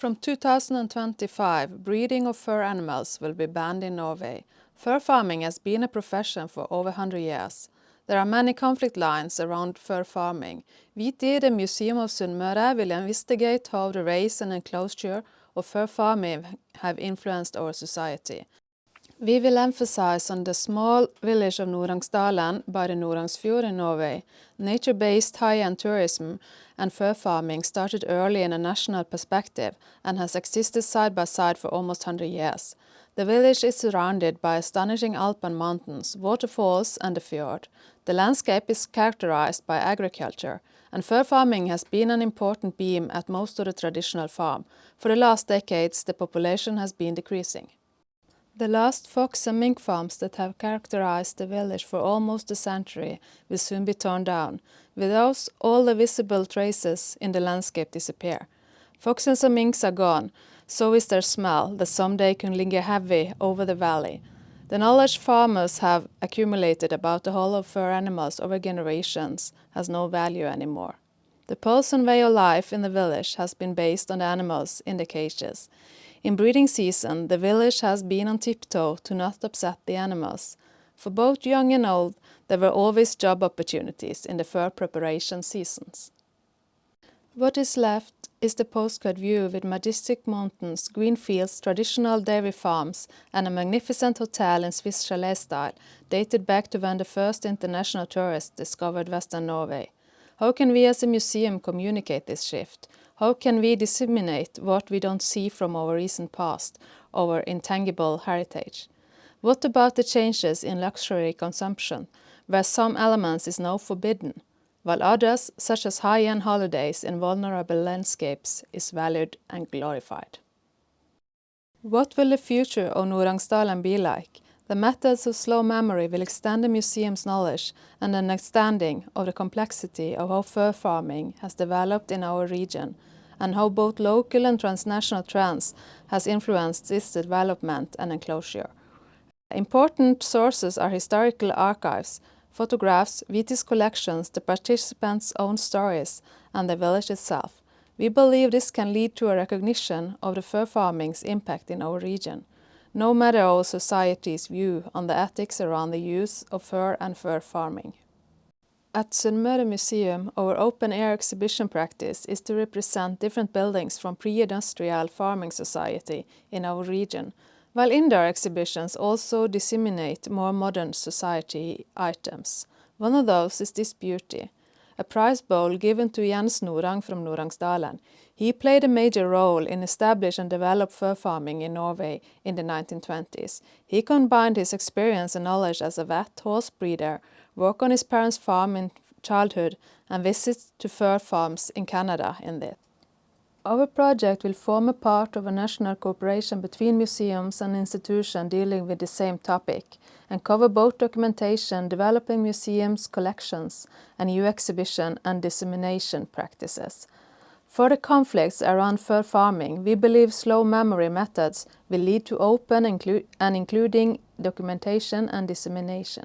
From 2025, breeding of fur animals will be banned in Norway. Fur farming has been a profession for over 100 years. There are many conflict lines around fur farming. Viti, the Museum of Sunnmøre, will investigate how the raise and enclosure of fur farming have influenced our society. We will emphasize on the small village of Norangsdalen by the Norangsfjord in Norway. Nature-based high-end tourism and fur farming started early in a national perspective and has existed side by side for almost 100 years. The village is surrounded by astonishing Alpen mountains, waterfalls and the fjord. The landscape is characterized by agriculture, and fur farming has been an important beam at most of the traditional farm. For the last decades, the population has been decreasing. The last fox and mink farms that have characterized the village for almost a century will soon be torn down. With those, all the visible traces in the landscape disappear. Foxes and minks are gone, so is their smell that someday can linger heavy over the valley. The knowledge farmers have accumulated about the whole of fur animals over generations has no value anymore. The pulse and way of life in the village has been based on the animals in the cages. In breeding season, the village has been on tiptoe to not upset the animals. For both young and old, there were always job opportunities in the fur preparation seasons. What is left is the postcard view with majestic mountains, green fields, traditional dairy farms, and a magnificent hotel in Swiss chalet style, dated back to when the first international tourists discovered Western Norway. How can we as a museum communicate this shift? How can we disseminate what we don't see from our recent past, our intangible heritage? What about the changes in luxury consumption, where some elements is now forbidden, while others, such as high-end holidays in vulnerable landscapes, is valued and glorified? What will the future of Norangsdalen be like? The methods of slow memory will extend the museum's knowledge and an understanding of the complexity of how fur farming has developed in our region, and how both local and transnational trends has influenced its development and enclosure. Important sources are historical archives, photographs, Viti's collections, the participants' own stories, and the village itself. We believe this can lead to a recognition of the fur farming's impact in our region, no matter our society's view on the ethics around the use of fur and fur farming. At Sunnmøre Museum, our open-air exhibition practice is to represent different buildings from pre-industrial farming society in our region, while indoor exhibitions also disseminate more modern society items. One of those is this beauty, a prize bowl given to Jens Norang from Norangsdalen. He played a major role in establishing and developing fur farming in Norway in the 1920s. He combined his experience and knowledge as a vet, horse breeder, work on his parents' farm in childhood, and visits to fur farms in Canada in this. Our project will form a part of a national cooperation between museums and institutions dealing with the same topic, and cover both documentation, developing museums' collections, and new exhibition and dissemination practices. For the conflicts around fur farming, we believe slow memory methods will lead to open and including documentation and dissemination.